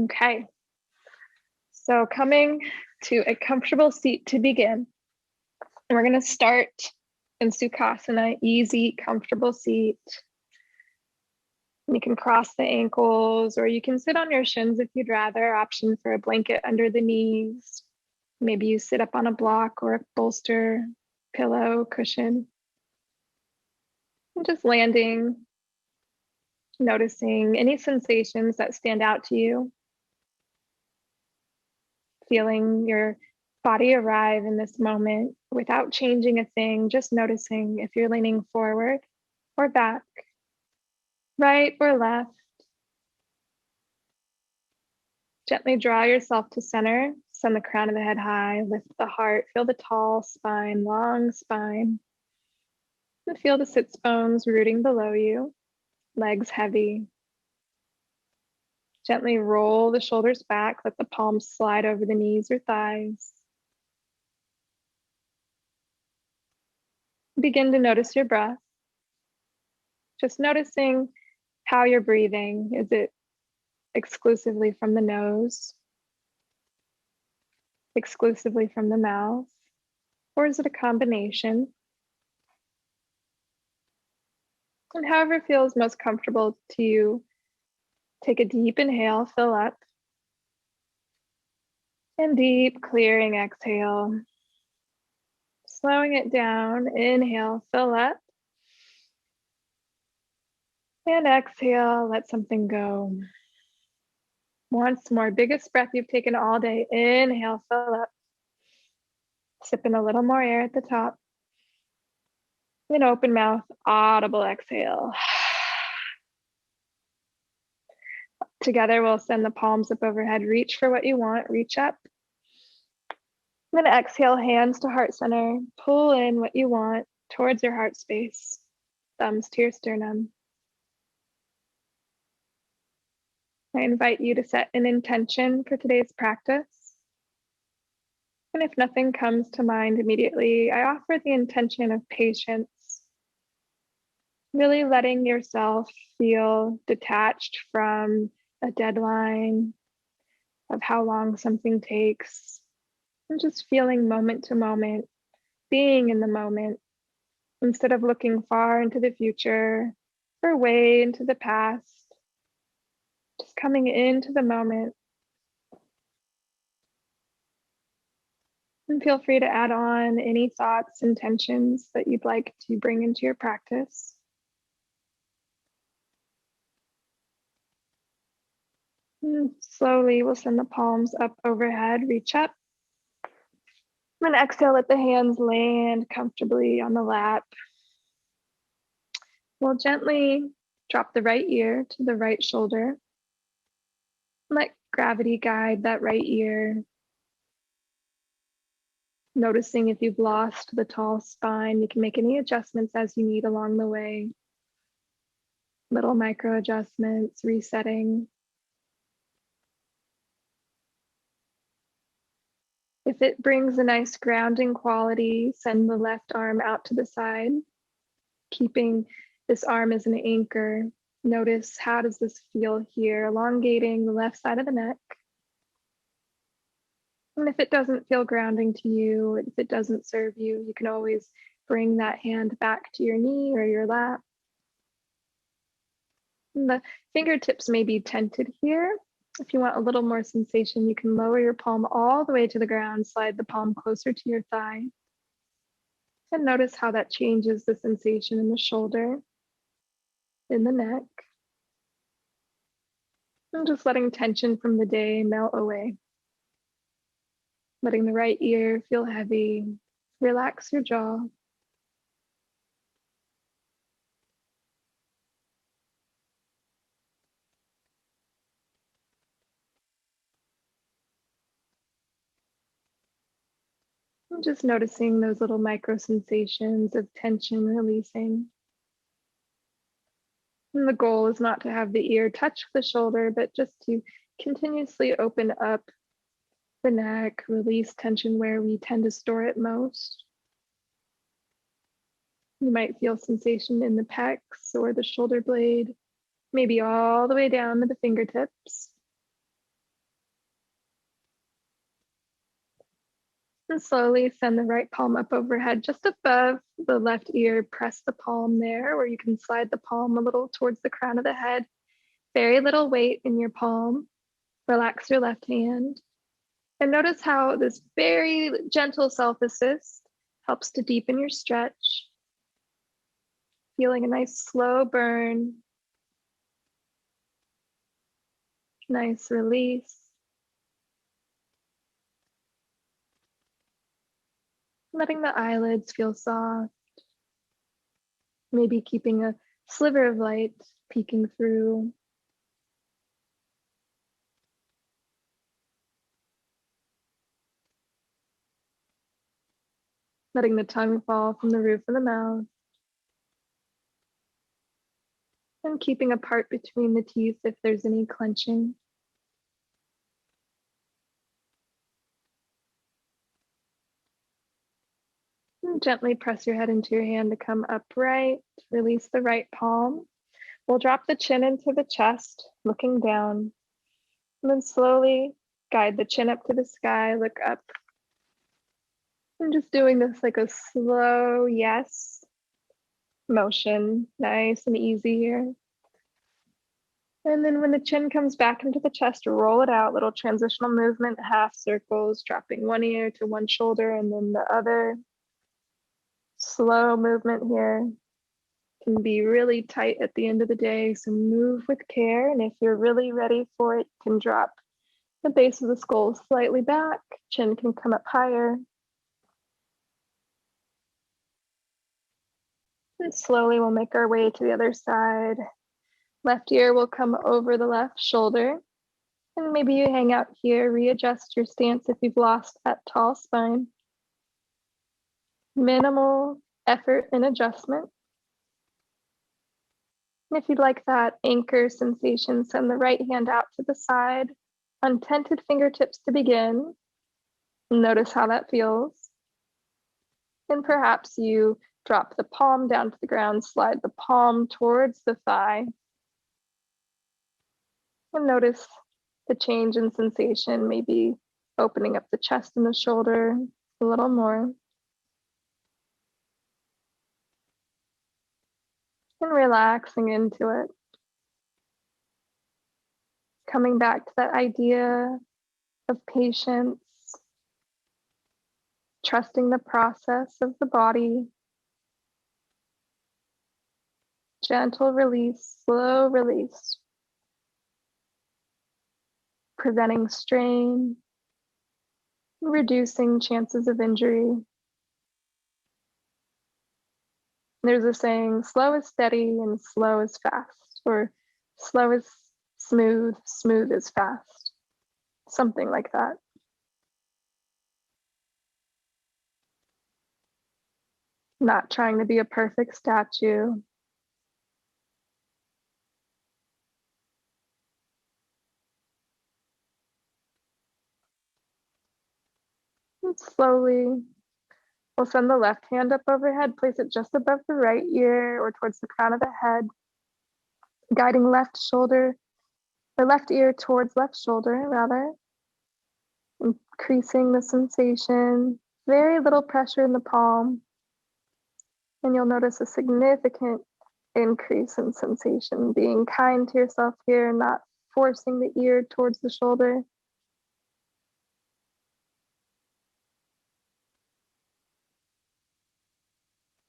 Okay, so coming to a comfortable seat to begin. We're going to start in Sukhasana, easy, comfortable seat. You can cross the ankles or you can sit on your shins if you'd rather. Option for a blanket under the knees. Maybe you sit up on a block or a bolster, pillow, cushion. And just landing, noticing any sensations that stand out to you. Feeling your body arrive in this moment without changing a thing, just noticing if you're leaning forward or back, right or left. Gently draw yourself to center, send the crown of the head high, lift the heart, feel the tall spine, long spine. And feel the sits bones rooting below you, legs heavy. Gently roll the shoulders back, let the palms slide over the knees or thighs. Begin to notice your breath. Just noticing how you're breathing. Is it exclusively from the nose? Exclusively from the mouth? Or is it a combination? And however feels most comfortable to you, take a deep inhale, fill up. And deep clearing exhale. Slowing it down, inhale, fill up. And exhale, let something go. Once more, biggest breath you've taken all day. Inhale, fill up. Sipping a little more air at the top. Then open mouth, audible exhale. Together, we'll send the palms up overhead. Reach for what you want, reach up. Then exhale, hands to heart center. Pull in what you want towards your heart space. Thumbs to your sternum. I invite you to set an intention for today's practice. And if nothing comes to mind immediately, I offer the intention of patience. Really letting yourself feel detached from a deadline of how long something takes. And just feeling moment to moment, being in the moment, instead of looking far into the future or way into the past. Just coming into the moment. And feel free to add on any thoughts, intentions that you'd like to bring into your practice. And slowly, we'll send the palms up overhead, reach up. And exhale, let the hands land comfortably on the lap. We'll gently drop the right ear to the right shoulder. Let gravity guide that right ear. Noticing if you've lost the tall spine, you can make any adjustments as you need along the way. Little micro adjustments, resetting. If it brings a nice grounding quality, send the left arm out to the side, keeping this arm as an anchor. Notice, how does this feel here? Elongating the left side of the neck. And if it doesn't feel grounding to you, if it doesn't serve you, you can always bring that hand back to your knee or your lap. And the fingertips may be tented here. If you want a little more sensation, you can lower your palm all the way to the ground, slide the palm closer to your thigh. And notice how that changes the sensation in the shoulder, in the neck. And just letting tension from the day melt away. Letting the right ear feel heavy. Relax your jaw. And just noticing those little micro sensations of tension releasing. And the goal is not to have the ear touch the shoulder, but just to continuously open up the neck, release tension where we tend to store it most. You might feel sensation in the pecs or the shoulder blade, maybe all the way down to the fingertips. And slowly send the right palm up overhead, just above the left ear. Press the palm there, or you can slide the palm a little towards the crown of the head. Very little weight in your palm. Relax your left hand. And notice how this very gentle self-assist helps to deepen your stretch. Feeling a nice slow burn. Nice release. Letting the eyelids feel soft. Maybe keeping a sliver of light peeking through. Letting the tongue fall from the roof of the mouth. And keeping a part between the teeth if there's any clenching. And gently press your head into your hand to come upright. Release the right palm. We'll drop the chin into the chest, looking down. And then slowly guide the chin up to the sky, look up. I'm just doing this like a slow yes motion, nice and easy here. And then when the chin comes back into the chest, roll it out, little transitional movement, half circles, dropping one ear to one shoulder and then the other. Slow movement here. Can be really tight at the end of the day, so move with care. And if you're really ready for it, you can drop the base of the skull slightly back, chin can come up higher. And slowly we'll make our way to the other side. Left ear will come over the left shoulder. And maybe you hang out here, readjust your stance if you've lost that tall spine. Minimal effort and adjustment. And if you'd like that anchor sensation, send the right hand out to the side, untented fingertips to begin. Notice how that feels. And perhaps you drop the palm down to the ground, slide the palm towards the thigh. And notice the change in sensation, maybe opening up the chest and the shoulder a little more. And relaxing into it. Coming back to that idea of patience, trusting the process of the body. Gentle release, slow release. Preventing strain, reducing chances of injury. There's a saying, slow is steady and slow is fast, or slow is smooth, smooth is fast. Something like that. Not trying to be a perfect statue. And slowly, we'll send the left hand up overhead, place it just above the right ear or towards the crown of the head, guiding left shoulder, or left ear towards left shoulder, rather. Increasing the sensation, very little pressure in the palm. And you'll notice a significant increase in sensation, being kind to yourself here, not forcing the ear towards the shoulder.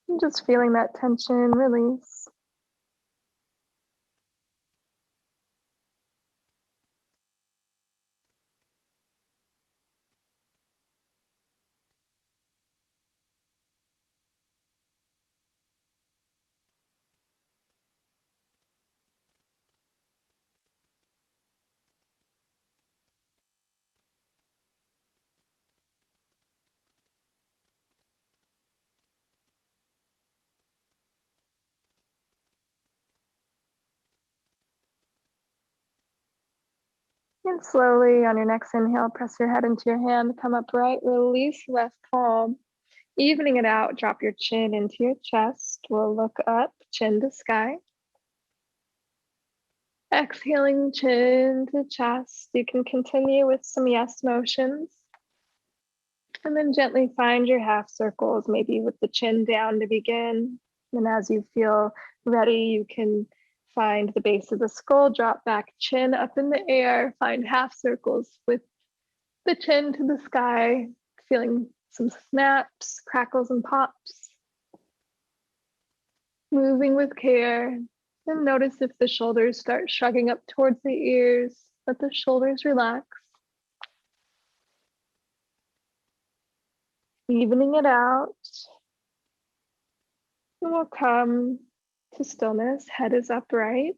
And just feeling that tension release. And slowly on your next inhale, press your head into your hand, come upright, release left palm. Evening it out, drop your chin into your chest. We'll look up, chin to sky. Exhaling, chin to chest. You can continue with some yes motions. And then gently find your half circles, maybe with the chin down to begin. And as you feel ready, you can find the base of the skull, drop back, chin up in the air, find half circles with the chin to the sky, feeling some snaps, crackles, and pops. Moving with care, and notice if the shoulders start shrugging up towards the ears. Let the shoulders relax. Evening it out. And we'll come to stillness. Head is upright.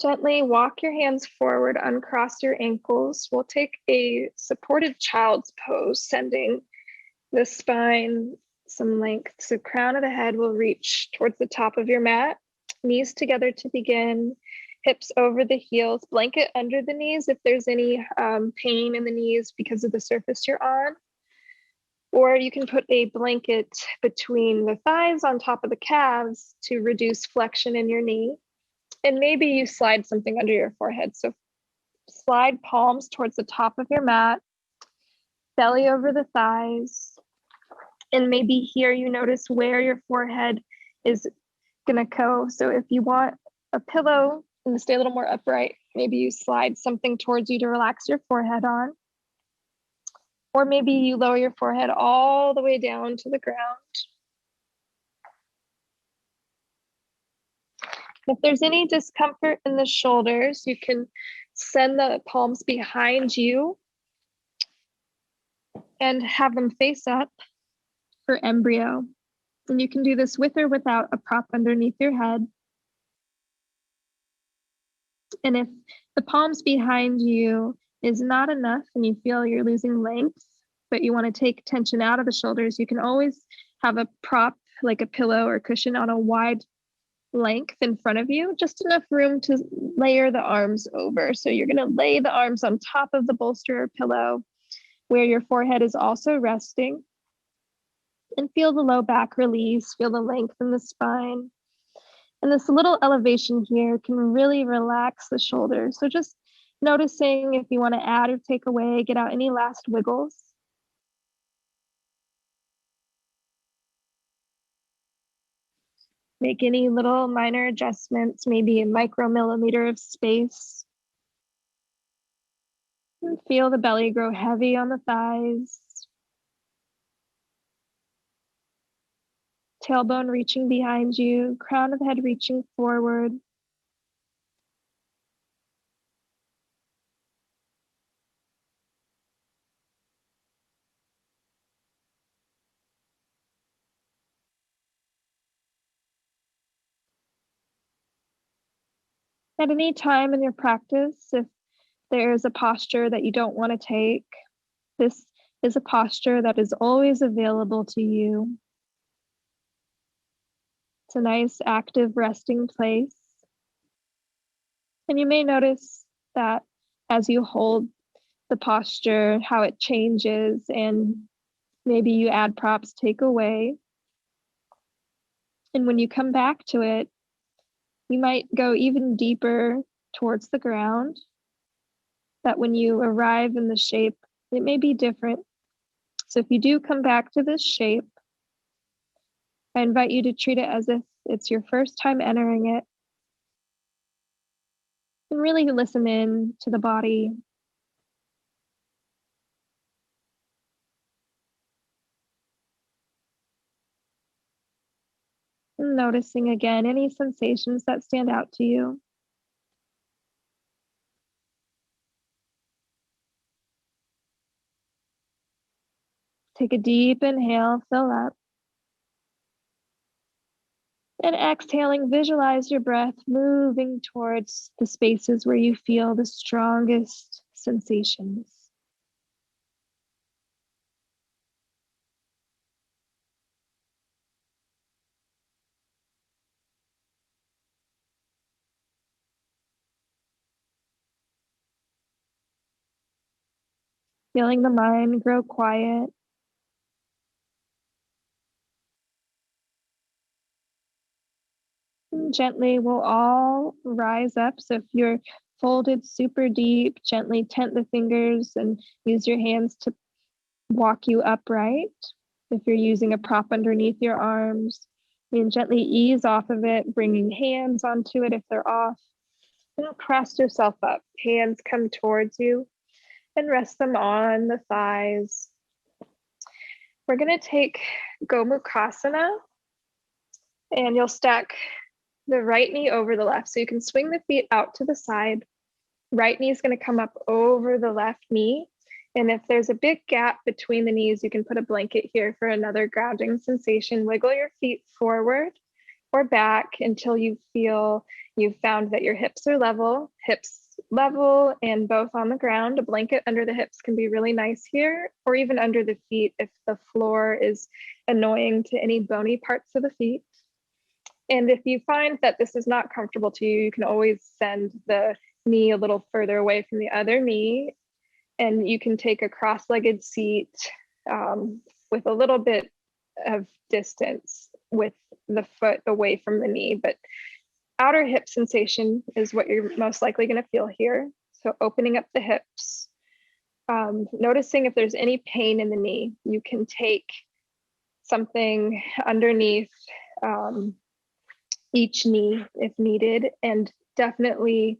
Gently walk your hands forward, uncross your ankles. We'll take a supported child's pose, sending the spine some length. So crown of the head will reach towards the top of your mat. Knees together to begin. Hips over the heels. Blanket under the knees if there's any pain in the knees because of the surface you're on. Or you can put a blanket between the thighs on top of the calves to reduce flexion in your knee. And maybe you slide something under your forehead. So slide palms towards the top of your mat, belly over the thighs. And maybe here you notice where your forehead is gonna go. So if you want a pillow and to stay a little more upright, maybe you slide something towards you to relax your forehead on. Or maybe you lower your forehead all the way down to the ground. If there's any discomfort in the shoulders, you can send the palms behind you and have them face up for embryo. And you can do this with or without a prop underneath your head. And if the palms behind you is not enough and you feel you're losing length, but you want to take tension out of the shoulders, you can always have a prop like a pillow or cushion on a wide length in front of you, just enough room to layer the arms over. So you're going to lay the arms on top of the bolster or pillow where your forehead is also resting. And feel the low back release, feel the length in the spine. And this little elevation here can really relax the shoulders. So just noticing if you want to add or take away, get out any last wiggles. Make any little minor adjustments, maybe a micromillimeter of space. And feel the belly grow heavy on the thighs. Tailbone reaching behind you, crown of the head reaching forward. At any time in your practice, if there's a posture that you don't want to take, this is a posture that is always available to you. It's a nice, active resting place. And you may notice that as you hold the posture, how it changes, and maybe you add props, take away. And when you come back to it, you might go even deeper towards the ground, that when you arrive in the shape, it may be different. So if you do come back to this shape, I invite you to treat it as if it's your first time entering it. And really listen in to the body. And noticing again any sensations that stand out to you. Take a deep inhale, fill up. And exhaling, visualize your breath moving towards the spaces where you feel the strongest sensations. Feeling the mind grow quiet. And gently, we'll all rise up. So if you're folded super deep, gently tent the fingers and use your hands to walk you upright. If you're using a prop underneath your arms, you can gently ease off of it, bringing hands onto it if they're off. And press yourself up. Hands come towards you and rest them on the thighs. We're going to take Gomukhasana, and you'll stack the right knee over the left. So you can swing the feet out to the side. Right knee is going to come up over the left knee. And if there's a big gap between the knees, you can put a blanket here for another grounding sensation. Wiggle your feet forward or back until you feel you've found that your hips are level, and both on the ground. A blanket under the hips can be really nice here, or even under the feet if the floor is annoying to any bony parts of the feet. And if you find that this is not comfortable to you, you can always send the knee a little further away from the other knee, and you can take a cross-legged seat with a little bit of distance with the foot away from the knee, but outer hip sensation is what you're most likely going to feel here. So opening up the hips, noticing if there's any pain in the knee. You can take something underneath each knee if needed, and definitely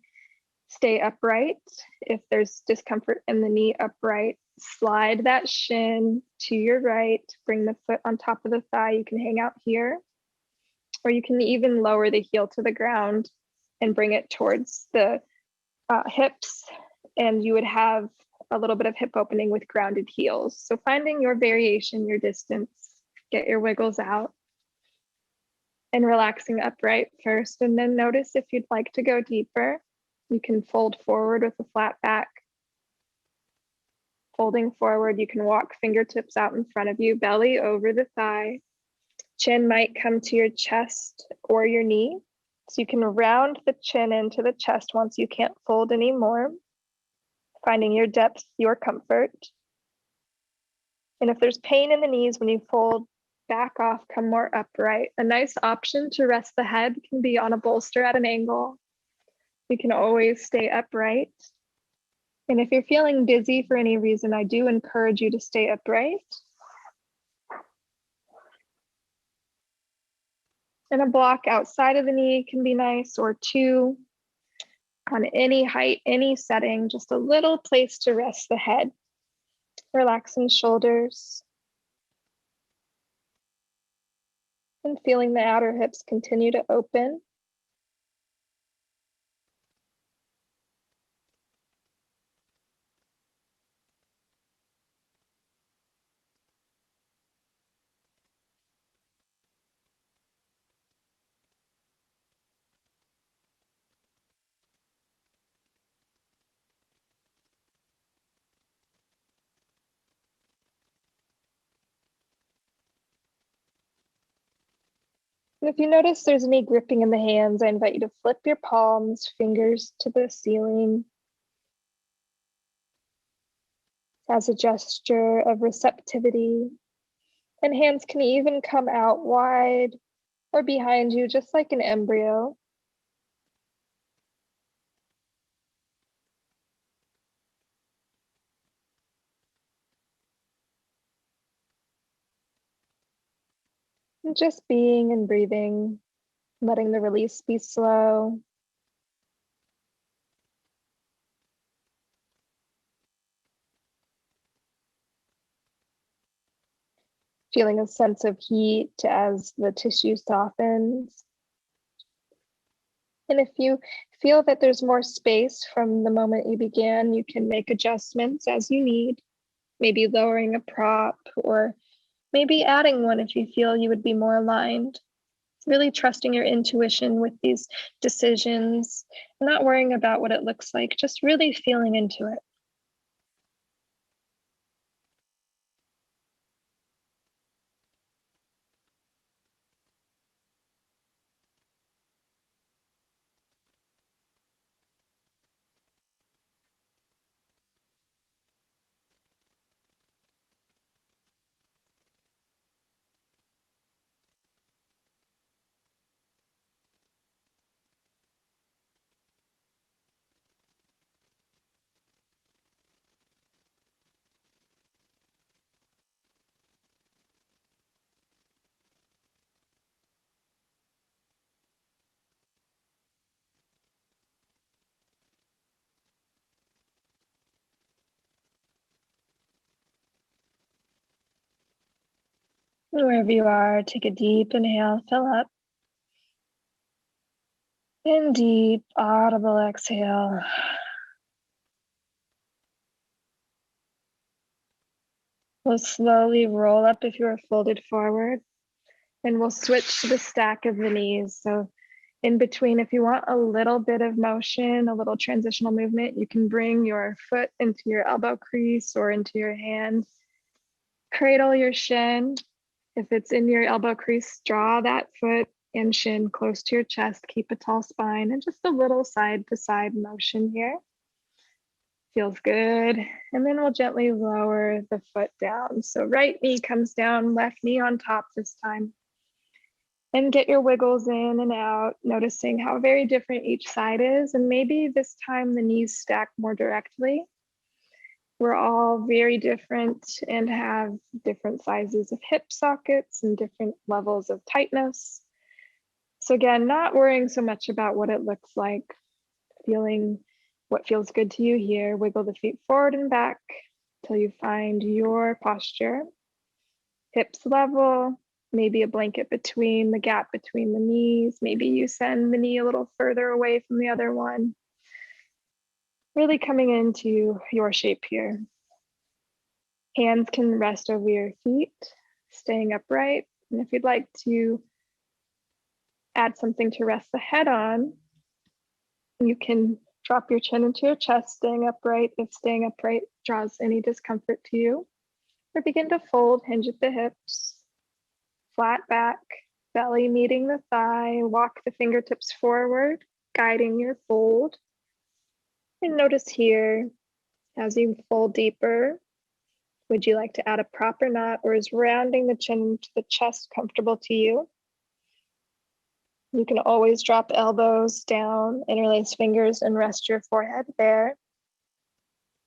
stay upright. If there's discomfort in the knee, upright. Slide that shin to your right, bring the foot on top of the thigh. You can hang out here, or you can even lower the heel to the ground and bring it towards the hips, and you would have a little bit of hip opening with grounded heels. So finding your variation, your distance, get your wiggles out, and relaxing upright first, and then notice if you'd like to go deeper. You can fold forward with a flat back. Folding forward, you can walk fingertips out in front of you, belly over the thigh. Chin might come to your chest or your knee. So you can round the chin into the chest once you can't fold anymore, finding your depth, your comfort. And if there's pain in the knees when you fold, back off, come more upright. A nice option to rest the head can be on a bolster at an angle. You can always stay upright. And if you're feeling dizzy for any reason, I do encourage you to stay upright. And a block outside of the knee can be nice, or two on any height, any setting, just a little place to rest the head. Relaxing shoulders. And feeling the outer hips continue to open. And if you notice there's any gripping in the hands, I invite you to flip your palms, fingers to the ceiling as a gesture of receptivity. And hands can even come out wide or behind you, just like an embryo. And just being and breathing, letting the release be slow. Feeling a sense of heat as the tissue softens. And if you feel that there's more space from the moment you began, you can make adjustments as you need, maybe lowering a prop or maybe adding one if you feel you would be more aligned. Really trusting your intuition with these decisions, not worrying about what it looks like, just really feeling into it. Wherever you are, take a deep inhale, fill up. And deep, audible exhale. We'll slowly roll up if you are folded forward. And we'll switch to the stack of the knees. So in between, if you want a little bit of motion, a little transitional movement, you can bring your foot into your elbow crease or into your hand. Cradle your shin. If it's in your elbow crease, draw that foot and shin close to your chest. Keep a tall spine and just a little side to side motion here. Feels good. And then we'll gently lower the foot down. So right knee comes down, left knee on top this time. And get your wiggles in and out, noticing how very different each side is. And maybe this time the knees stack more directly. We're all very different and have different sizes of hip sockets and different levels of tightness. So again, not worrying so much about what it looks like, feeling what feels good to you here. Wiggle the feet forward and back till you find your posture. Hips level, maybe a blanket between the gap between the knees. Maybe you send the knee a little further away from the other one. Really coming into your shape here. Hands can rest over your feet, staying upright. And if you'd like to add something to rest the head on, you can drop your chin into your chest, staying upright if staying upright draws any discomfort to you. Or begin to fold, hinge at the hips, flat back, belly meeting the thigh, walk the fingertips forward, guiding your fold. And notice here, as you fold deeper, would you like to add a proper knot, or is rounding the chin to the chest comfortable to you? You can always drop elbows down, interlace fingers, and rest your forehead there,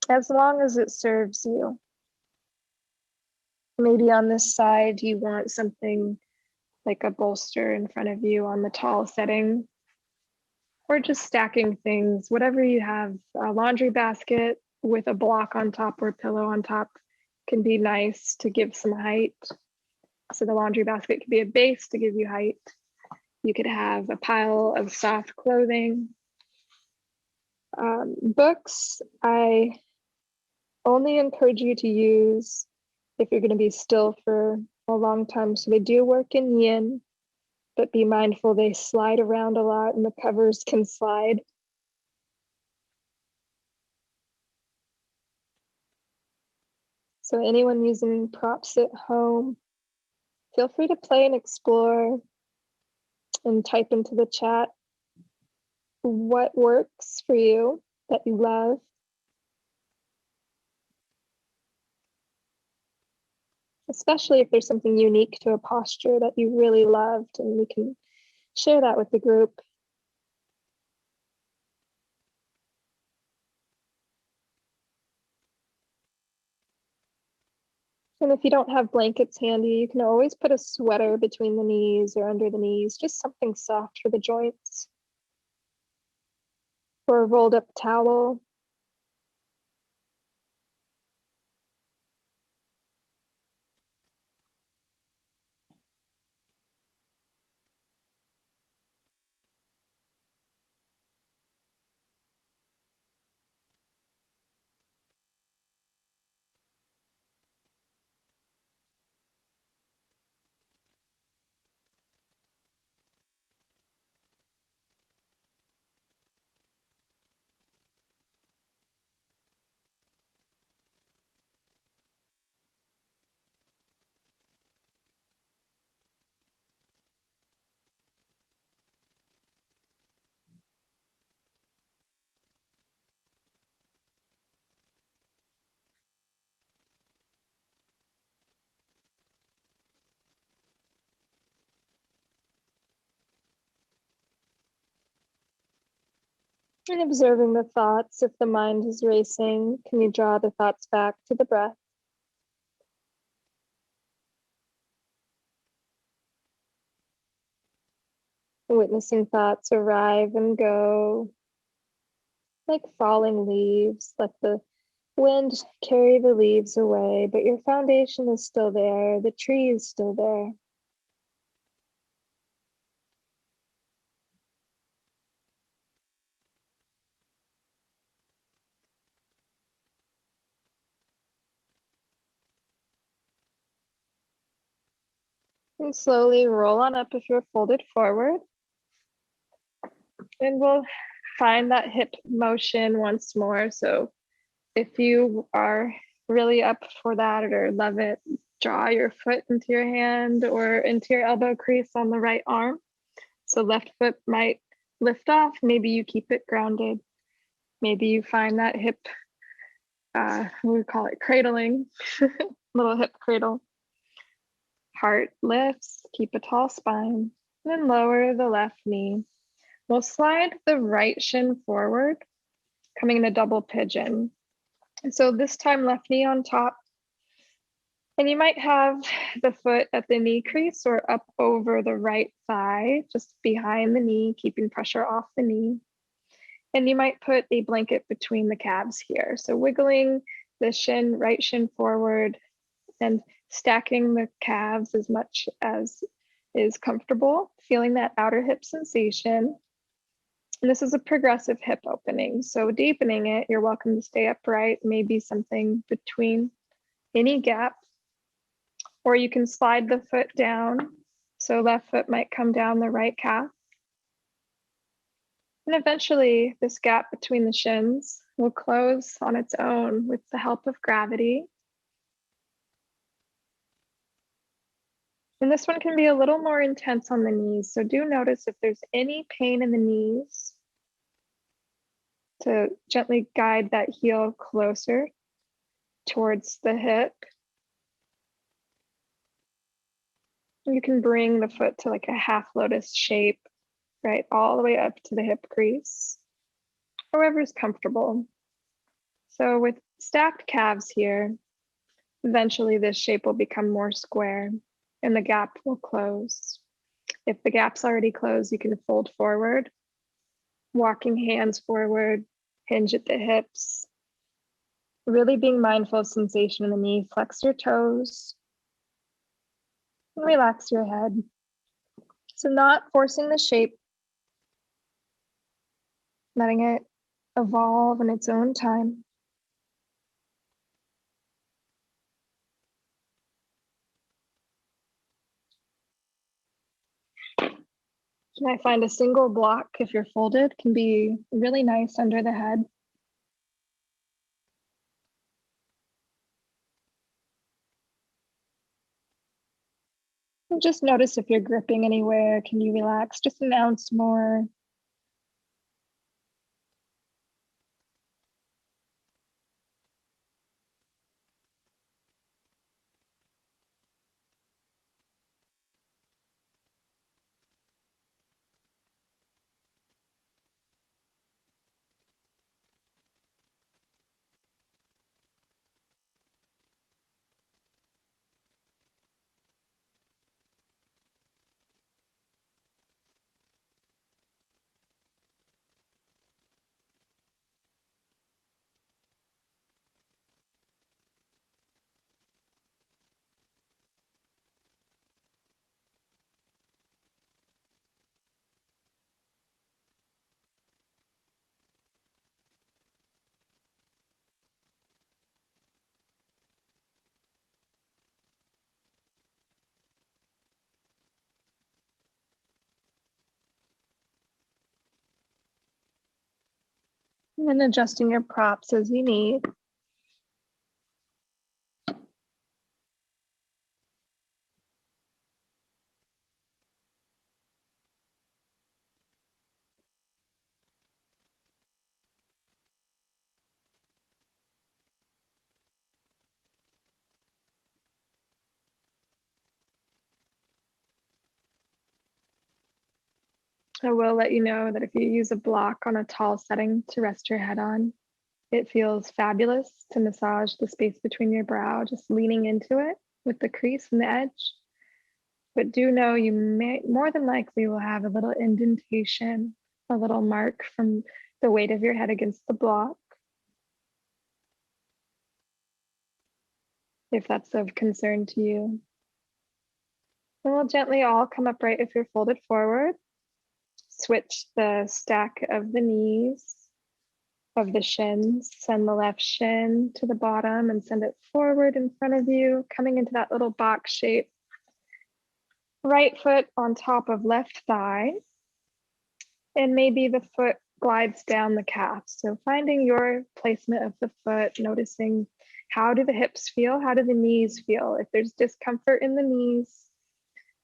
as long as it serves you. Maybe on this side, you want something like a bolster in front of you on the tall setting, or just stacking things, whatever you have. A laundry basket with a block on top or pillow on top can be nice to give some height. So the laundry basket could be a base to give you height. You could have a pile of soft clothing. Books, I only encourage you to use if you're going to be still for a long time. So they do work in yin, but be mindful they slide around a lot and the covers can slide. So anyone using props at home, feel free to play and explore and type into the chat what works for you that you love. Especially if there's something unique to a posture that you really loved, and we can share that with the group. And if you don't have blankets handy, you can always put a sweater between the knees or under the knees, just something soft for the joints. Or a rolled up towel. And observing the thoughts. If the mind is racing, can you draw the thoughts back to the breath? Witnessing thoughts arrive and go like falling leaves. Let the Wind carry the leaves away, but your foundation is still there. The tree is still there. And slowly roll on up if you're folded forward. And we'll find that hip motion once more. So if you are really up for that or love it, draw your foot into your hand or into your elbow crease on the right arm. So left foot might lift off. Maybe you keep it grounded. Maybe you find that hip, we call it cradling, little hip cradle. Heart lifts, keep a tall spine, then lower the left knee. We'll slide the right shin forward, coming in a double pigeon. So this time left knee on top. And you might have the foot at the knee crease or up over the right thigh, just behind the knee, keeping pressure off the knee. And you might put a blanket between the calves here. So wiggling the shin, right shin forward and stacking the calves as much as is comfortable, feeling that outer hip sensation. And this is a progressive hip opening. So deepening it, you're welcome to stay upright, maybe something between any gap, or you can slide the foot down. So left foot might come down the right calf. And eventually this gap between the shins will close on its own with the help of gravity. And this one can be a little more intense on the knees. So do notice if there's any pain in the knees to gently guide that heel closer towards the hip. You can bring the foot to like a half lotus shape, right? All the way up to the hip crease, however is comfortable. So with stacked calves here, eventually this shape will become more square and the gap will close. If the gap's already closed, you can fold forward, walking hands forward, hinge at the hips, really being mindful of sensation in the knee. Flex your toes and relax your head. So not forcing the shape, letting it evolve in its own time. Can I find a single block if you're folded? Can be really nice under the head. And just notice if you're gripping anywhere. Can you relax just an ounce more? And then adjusting your props as you need. I will let you know that if you use a block on a tall setting to rest your head on, it feels fabulous to massage the space between your brow, just leaning into it with the crease and the edge. But do know you may more than likely will have a little indentation, a little mark from the weight of your head against the block. if that's of concern to you. And we'll gently all come upright if you're folded forward. Switch the stack of the knees, of the shins. Send the left shin to the bottom and send it forward in front of you, coming into that little box shape. Right foot on top of left thigh, and maybe the foot glides down the calf. So finding your placement of the foot, noticing how do the hips feel, how do the knees feel. If there's discomfort in the knees,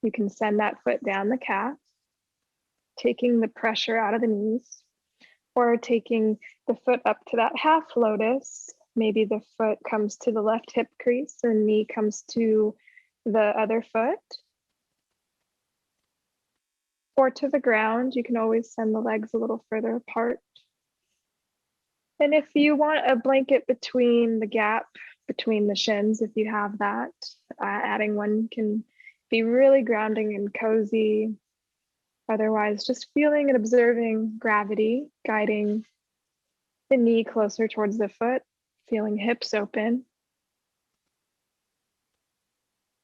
you can send that foot down the calf, taking the pressure out of the knees, or taking the foot up to that half lotus. Maybe the foot comes to the left hip crease and the knee comes to the other foot. Or to the ground. You can always send the legs a little further apart. And if you want a blanket between the gap, between the shins, if you have that, adding one can be really grounding and cozy. Otherwise, just feeling and observing gravity, guiding the knee closer towards the foot, feeling hips open.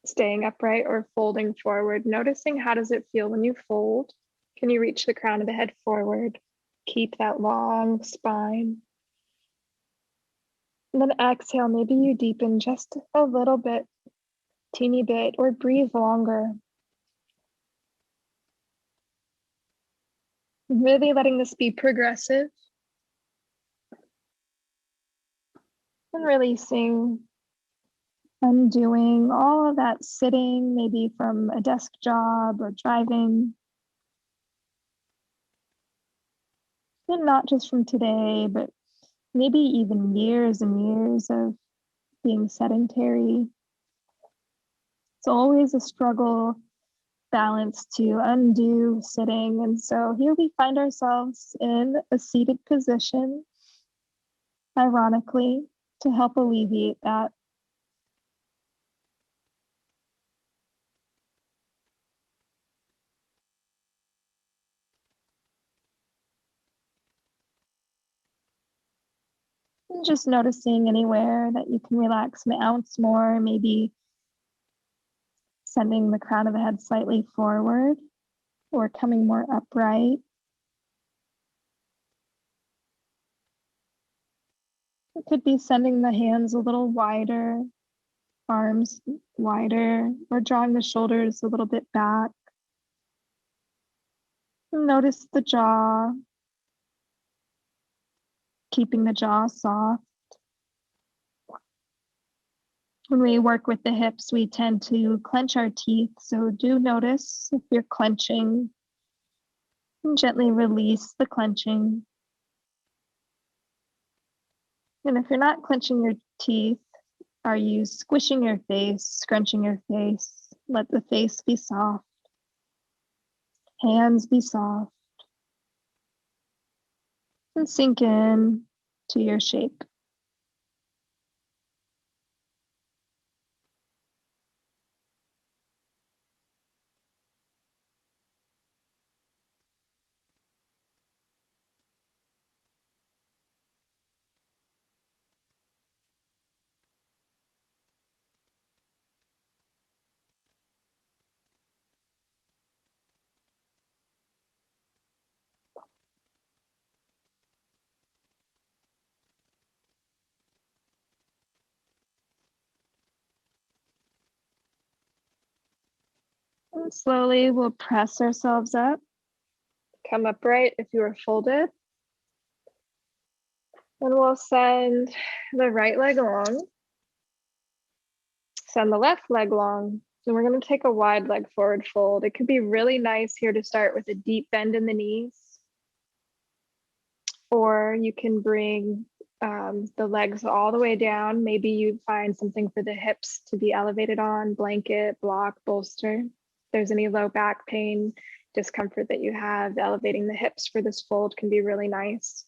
Staying upright or folding forward, noticing how does it feel when you fold? Can you reach the crown of the head forward? Keep that long spine. And then exhale, maybe you deepen just a little bit, teeny bit, or breathe longer. Really letting this be progressive. And releasing, undoing all of that sitting, maybe from a desk job or driving. And not just from today, but maybe even years and years of being sedentary. It's always a struggle balance to undo sitting. And so here we find ourselves in a seated position, ironically, to help alleviate that. And just noticing anywhere that you can relax an ounce more, maybe sending the crown of the head slightly forward or coming more upright. It could be sending the hands a little wider, arms wider, or drawing the shoulders a little bit back. Notice the jaw, keeping the jaw soft. When we work with the hips, we tend to clench our teeth. So do notice if you're clenching and gently release the clenching. And if you're not clenching your teeth, are you squishing your face, scrunching your face? Let the face be soft. Hands be soft. And sink in to your shape. And slowly we'll press ourselves up. Come upright if you are folded. And we'll send the right leg long. Send the left leg long. And we're going to take a wide leg forward fold. It could be really nice here to start with a deep bend in the knees. Or you can bring the legs all the way down. Maybe you find something for the hips to be elevated on, blanket, block, bolster. If there's any low back pain, discomfort that you have, elevating the hips for this fold can be really nice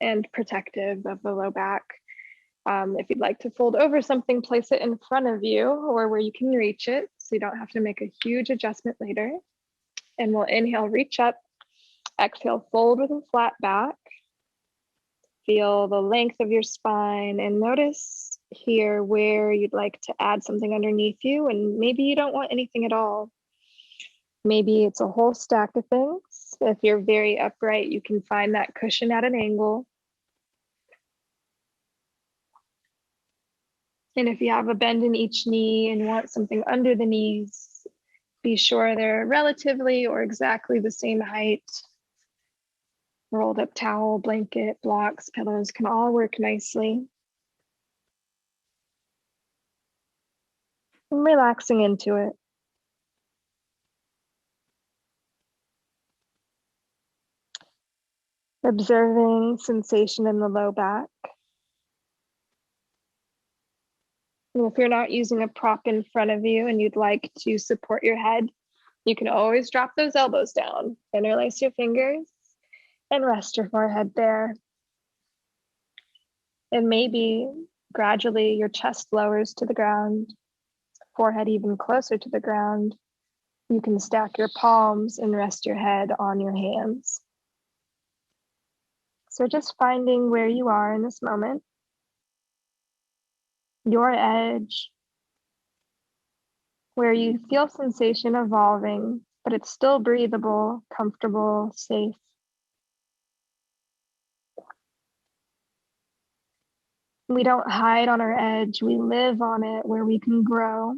and protective of the low back. If you'd like to fold over something, place it in front of you or where you can reach it so you don't have to make a huge adjustment later. And we'll inhale, reach up, exhale, fold with a flat back. Feel the length of your spine and notice here where you'd like to add something underneath you, and maybe you don't want anything at all. Maybe it's a whole stack of things. If you're very upright, you can find that cushion at an angle. And if you have a bend in each knee and want something under the knees, be sure they're relatively or exactly the same height. Rolled up towel, blanket, blocks, pillows can all work nicely. I'm relaxing into it. Observing sensation in the low back. And if you're not using a prop in front of you and you'd like to support your head, you can always drop those elbows down, interlace your fingers, and rest your forehead there. And maybe gradually your chest lowers to the ground, forehead even closer to the ground. You can stack your palms and rest your head on your hands. So just finding where you are in this moment, your edge, where you feel sensation evolving, but it's still breathable, comfortable, safe. We don't hide on our edge, we live on it where we can grow.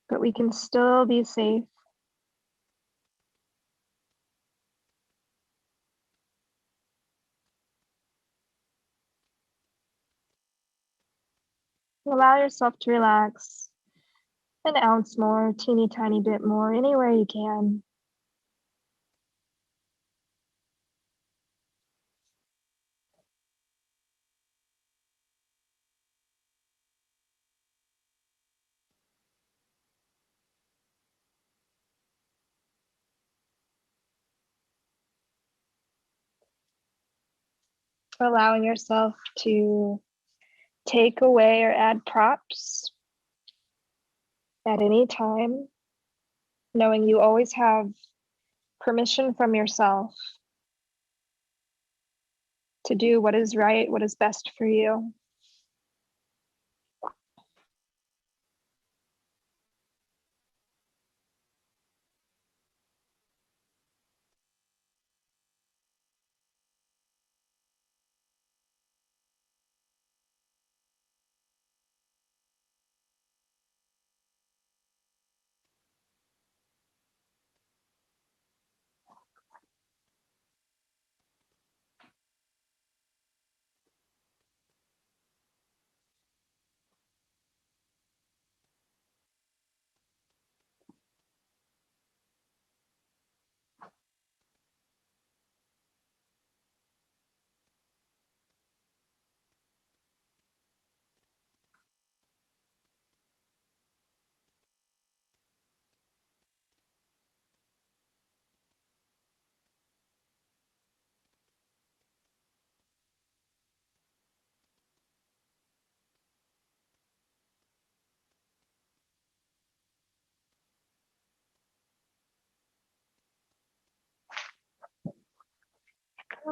But we can still be safe. Allow yourself to relax an ounce more, teeny tiny bit more, anywhere you can. Allowing yourself to take away or add props at any time, knowing you always have permission from yourself to do what is right, what is best for you.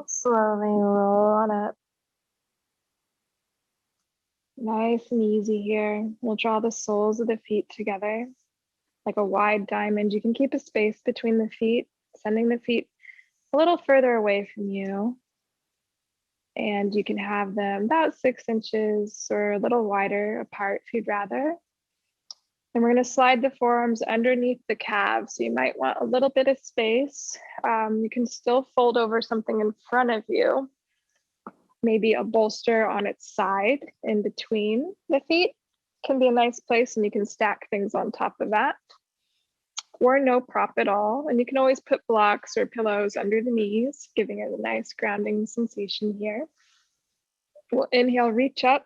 Slowly roll on up. Nice and easy here. We'll draw the soles of the feet together like a wide diamond. You can keep a space between the feet, sending the feet a little further away from you. And you can have them about 6 inches or a little wider apart if you'd rather. And we're going to slide the forearms underneath the calves. So you might want a little bit of space. You can still fold over something in front of you, maybe a bolster on its side in between the feet can be a nice place, and you can stack things on top of that. Or no prop at all. And you can always put blocks or pillows under the knees, giving it a nice grounding sensation here. We'll inhale, reach up.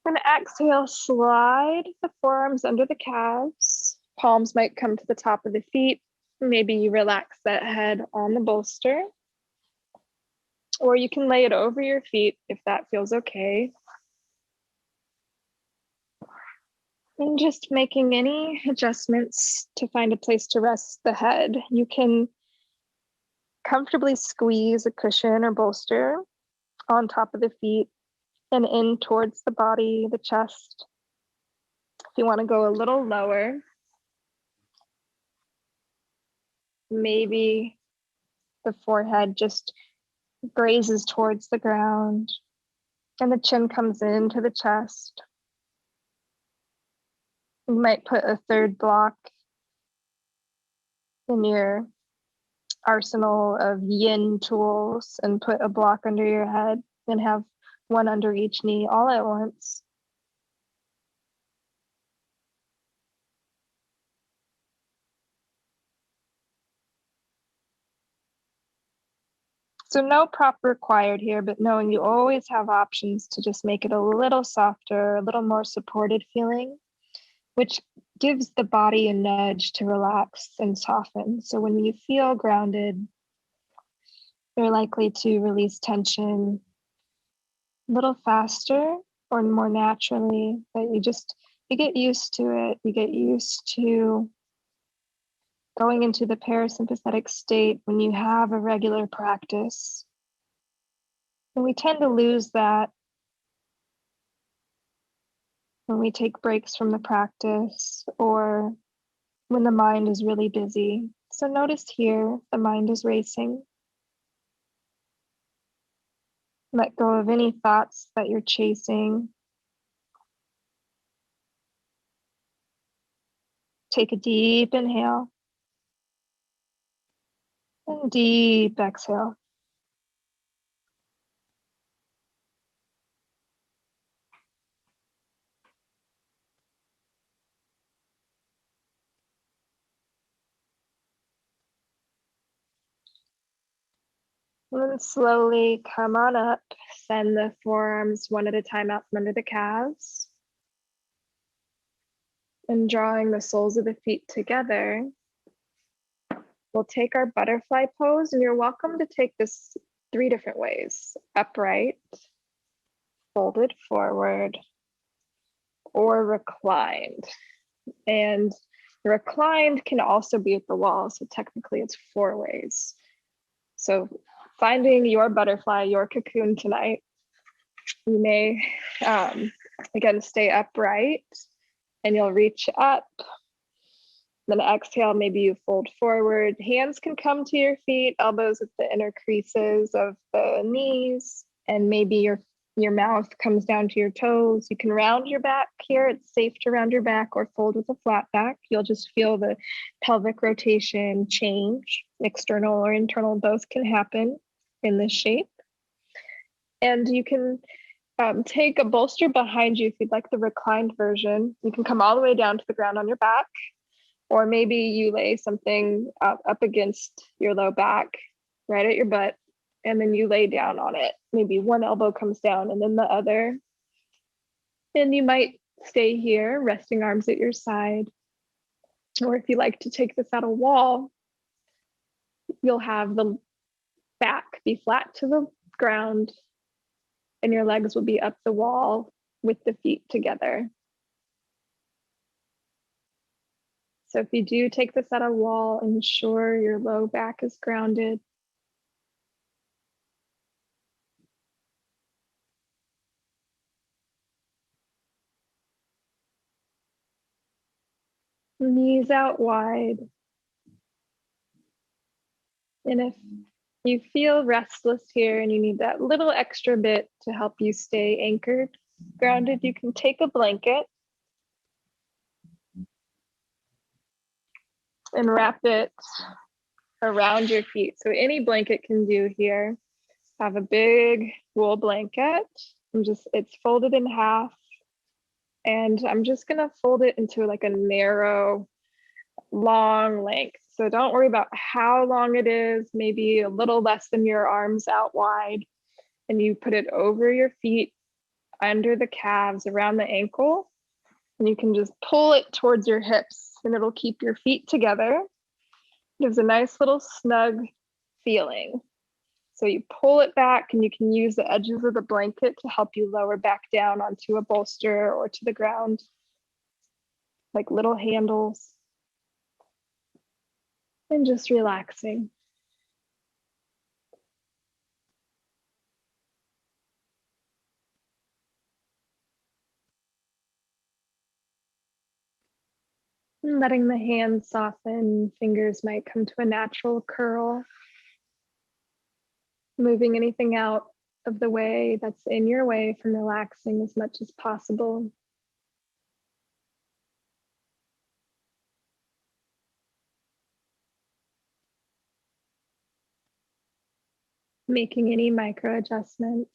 And exhale, slide the forearms under the calves. Palms might come to the top of the feet. Maybe you relax that head on the bolster. Or you can lay it over your feet if that feels okay. And just making any adjustments to find a place to rest the head. You can Comfortably squeeze a cushion or bolster on top of the feet and in towards the body, the chest. If you want to go a little lower, maybe the forehead just grazes towards the ground and the chin comes into the chest. You might put a third block in your arsenal of yin tools and put a block under your head and have one under each knee all at once. So no prop required here, but knowing you always have options to just make it a little softer, a little more supported feeling, which gives the body a nudge to relax and soften. So when you feel grounded, you're likely to release tension a little faster or more naturally, but you get used to it. You get used to going into the parasympathetic state when you have a regular practice. And we tend to lose that when we take breaks from the practice or when the mind is really busy. So notice here, the mind is racing. Let go of any thoughts that you're chasing. Take a deep inhale and deep exhale. And then slowly come on up. Send the forearms one at a time out from under the calves. And drawing the soles of the feet together, we'll take our butterfly pose, and you're welcome to take this 3 different ways: upright, folded forward, or reclined. And reclined can also be at the wall, so technically it's 4 ways. So finding your butterfly, your cocoon tonight, you may again stay upright and you'll reach up. Then exhale, maybe you fold forward. Hands can come to your feet, elbows at the inner creases of the knees, and maybe your mouth comes down to your toes. You can round your back here. It's safe to round your back or fold with a flat back. You'll just feel the pelvic rotation change. External or internal, both can happen in this shape. And you can take a bolster behind you if you'd like the reclined version. You can come all the way down to the ground on your back, or maybe you lay something up against your low back, right at your butt, and then you lay down on it. Maybe one elbow comes down and then the other. And you might stay here, resting arms at your side. Or if you like to take this at a wall, you'll have the back be flat to the ground and your legs will be up the wall with the feet together. So if you do take this at a wall, ensure your low back is grounded. Knees out wide. And if you feel restless here and you need that little extra bit to help you stay anchored, grounded, you can take a blanket and wrap it around your feet. So any blanket can do here. Have a big wool blanket. It's folded in half. And I'm just gonna fold it into like a narrow, long length. So don't worry about how long it is, maybe a little less than your arms out wide. And you put it over your feet, under the calves, around the ankle. And you can just pull it towards your hips and it'll keep your feet together. Gives a nice little snug feeling. So you pull it back and you can use the edges of the blanket to help you lower back down onto a bolster or to the ground, like little handles. And just relaxing. And letting the hands soften, fingers might come to a natural curl, moving anything out of the way that's in your way from relaxing as much as possible. Making any micro adjustments.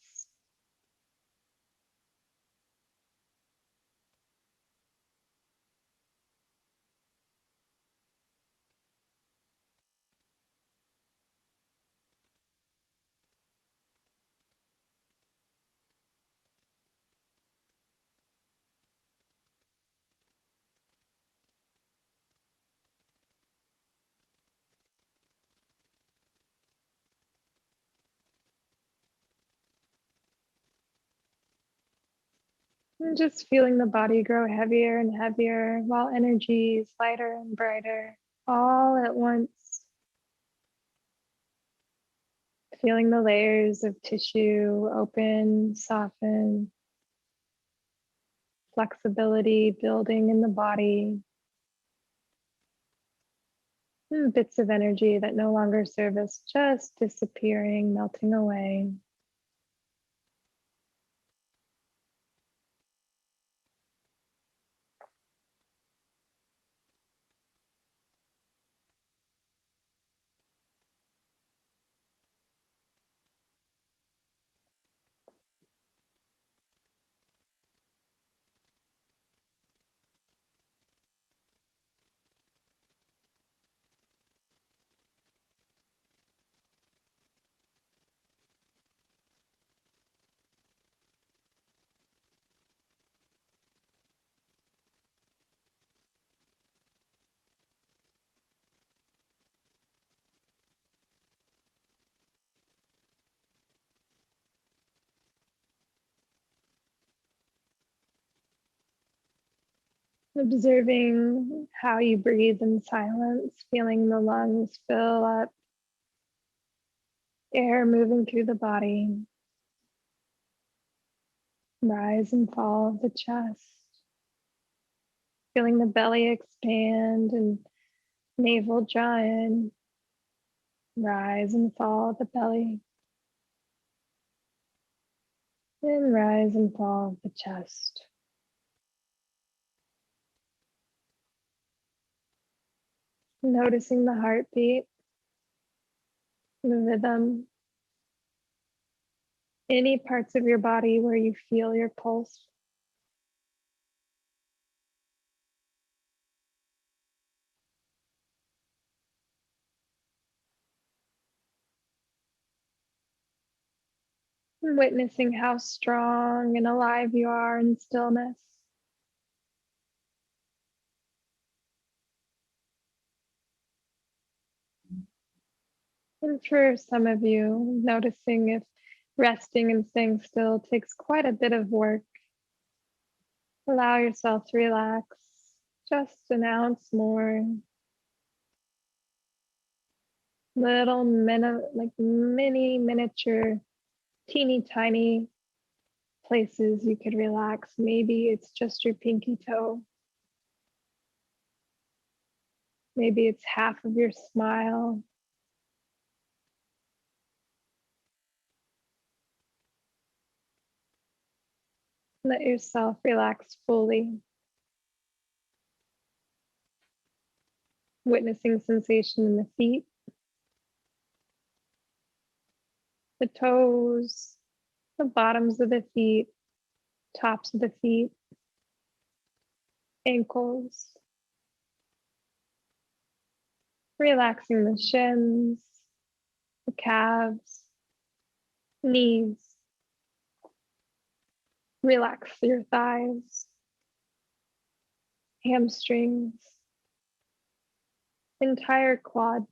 And just feeling the body grow heavier and heavier while energy is lighter and brighter all at once. Feeling the layers of tissue open, soften, flexibility building in the body, and bits of energy that no longer serve us just disappearing, melting away. Observing how you breathe in silence, feeling the lungs fill up, air moving through the body, rise and fall of the chest, feeling the belly expand and navel draw in, rise and fall of the belly, and rise and fall of the chest. Noticing the heartbeat, the rhythm, any parts of your body where you feel your pulse. Witnessing how strong and alive you are in stillness. And for some of you, noticing if resting and staying still takes quite a bit of work. Allow yourself to relax just an ounce more. Little like mini miniature, teeny tiny places you could relax. Maybe it's just your pinky toe. Maybe it's half of your smile. Let yourself relax fully. Witnessing sensation in the feet, the toes, the bottoms of the feet, tops of the feet, ankles. Relaxing the shins, the calves, knees. Relax your thighs, hamstrings, entire quads.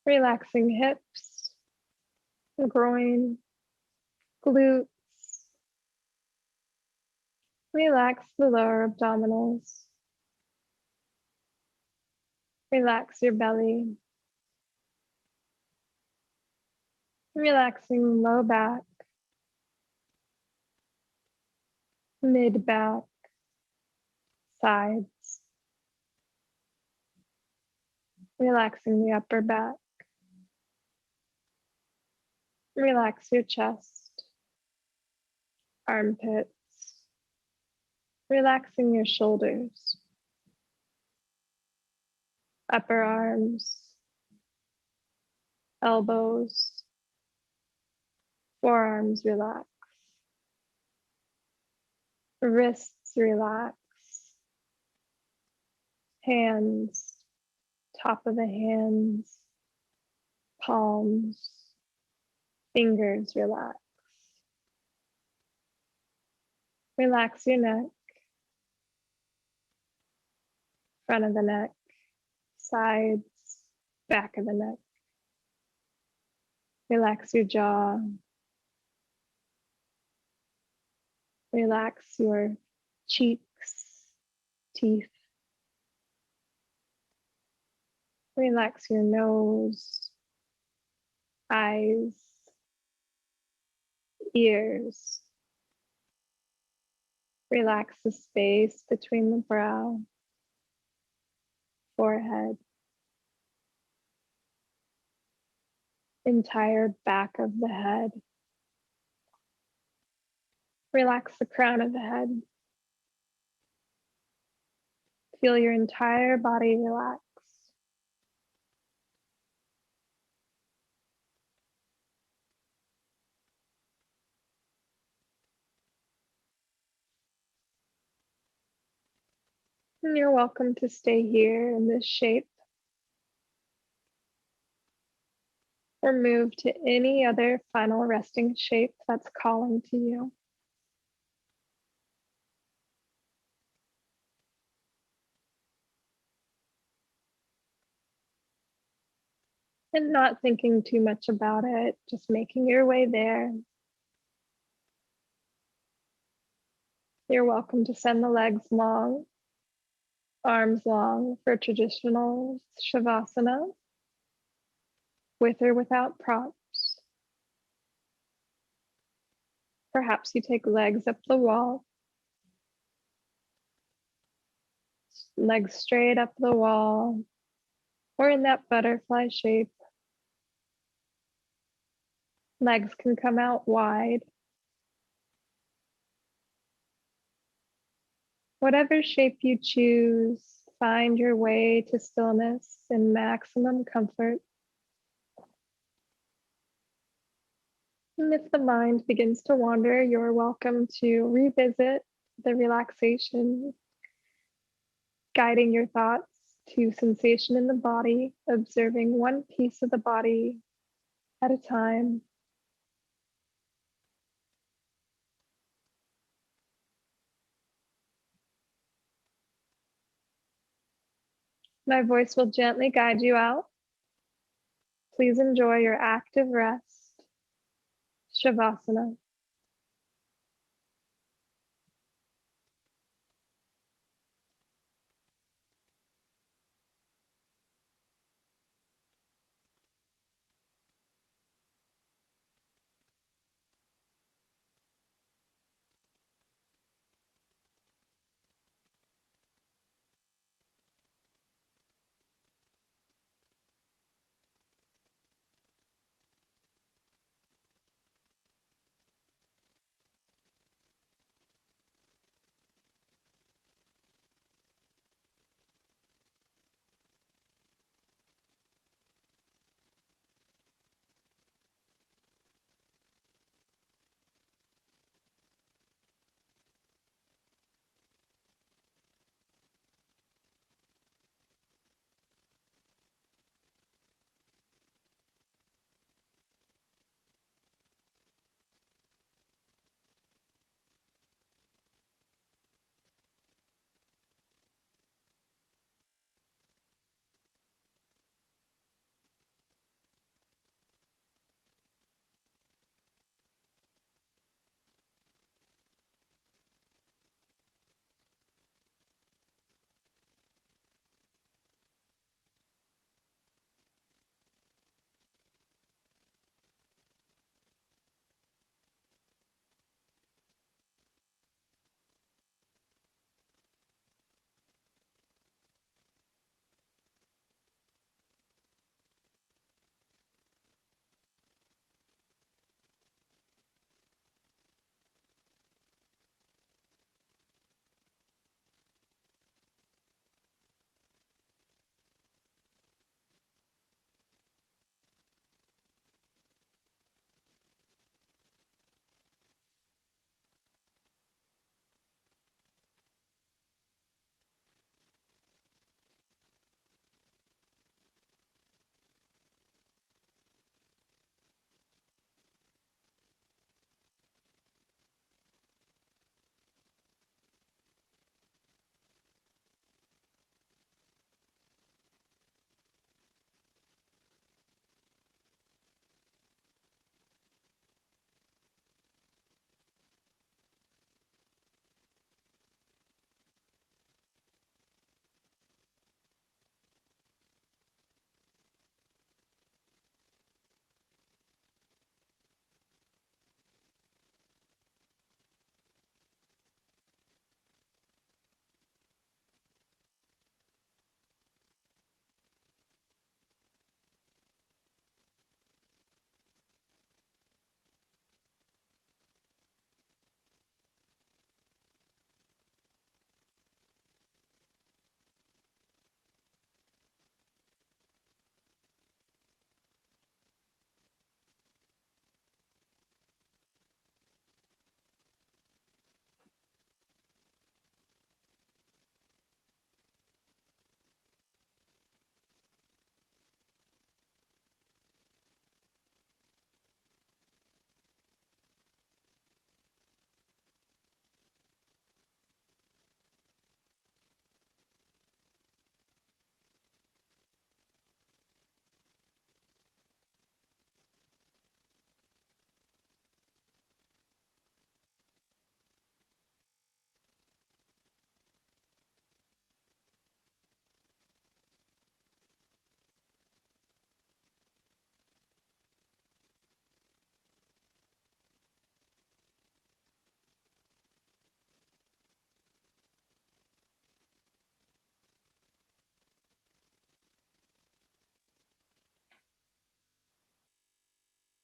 Relaxing hips, groin, glutes. Relax the lower abdominals. Relax your belly. Relaxing low back, mid back, sides, relaxing the upper back. Relax your chest, armpits, relaxing your shoulders, upper arms, elbows, forearms relax, wrists relax, hands, top of the hands, palms, fingers relax. Relax your neck, front of the neck, sides, back of the neck. Relax your jaw. Relax your cheeks, teeth. Relax your nose, eyes, ears. Relax the space between the brow, forehead, entire back of the head. Relax the crown of the head. Feel your entire body relax. And you're welcome to stay here in this shape or move to any other final resting shape that's calling to you. And not thinking too much about it, just making your way there. You're welcome to send the legs long, arms long for traditional Shavasana, with or without props. Perhaps you take legs up the wall, legs straight up the wall, or in that butterfly shape. Legs can come out wide. Whatever shape you choose, find your way to stillness and maximum comfort. And if the mind begins to wander, you're welcome to revisit the relaxation, guiding your thoughts to sensation in the body, observing one piece of the body at a time. My voice will gently guide you out. Please enjoy your active rest. Shavasana.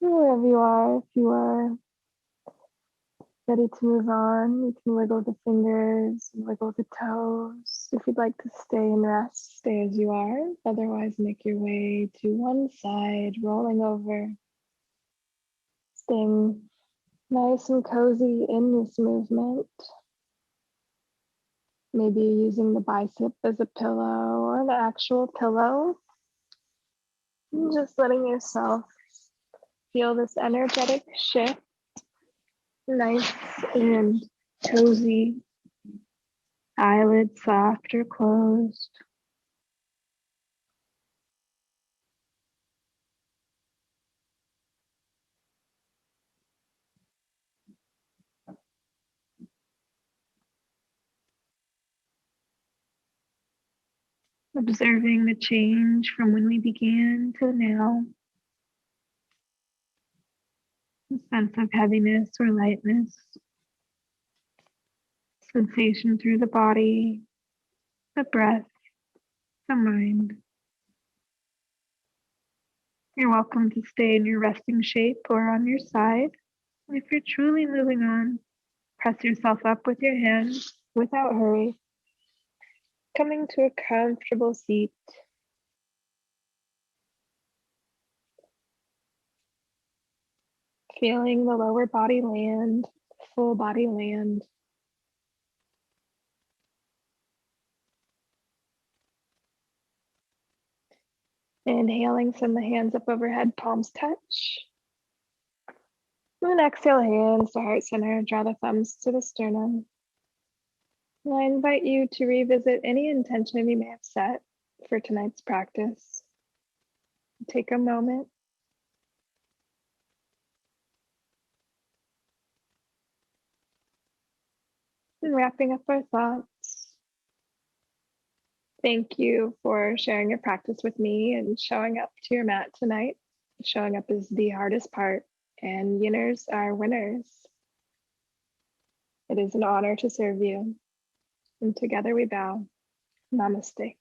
Wherever you are, if you are ready to move on, you can wiggle the fingers, wiggle the toes. If you'd like to stay and rest, stay as you are. Otherwise, make your way to one side, rolling over, staying nice and cozy in this movement. Maybe using the bicep as a pillow or an actual pillow. And just letting yourself feel this energetic shift, nice and cozy, eyelids soft or closed. Observing the change from when we began to now. A sense of heaviness or lightness, sensation through the body, the breath, the mind. You're welcome to stay in your resting shape or on your side. If you're truly moving on, press yourself up with your hands without hurry, coming to a comfortable seat. Feeling the lower body land, full body land. Inhaling, send the hands up overhead, palms touch. And exhale, hands to heart center, draw the thumbs to the sternum. And I invite you to revisit any intention you may have set for tonight's practice. Take a moment. And wrapping up our thoughts. Thank you for sharing your practice with me and showing up to your mat tonight. Showing up is the hardest part, and winners are winners. It is an honor to serve you. And together we bow. Namaste.